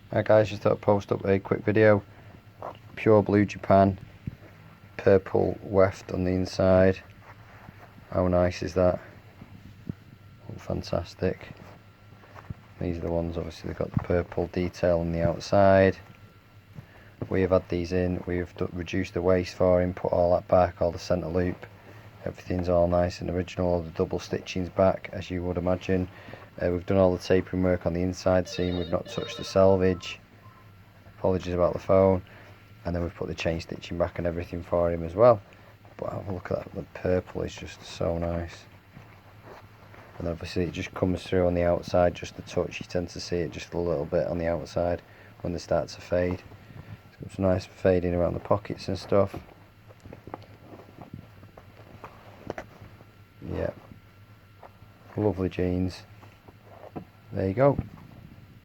Alright guys, just thought I'd post up a quick video. Pure blue Japan, purple weft on the inside. How nice is that? Oh, fantastic. These are the ones, obviously they've got the purple detail on the outside. We have had these in, we've reduced the waist for him, put all that back, all the centre loop. Everything's all nice and original, all the double stitching's back as you would imagine. We've done all the tapering work on the inside seam, we've not touched the selvage. Apologies about the phone. And then we've put the chain stitching back and everything for him as well. But have a look at that, the purple is just so nice. And obviously it just comes through on the outside just a touch. You tend to see it just a little bit on the outside when they start to fade. It's got some nice fading around the pockets and stuff. Yeah, lovely jeans. There you go.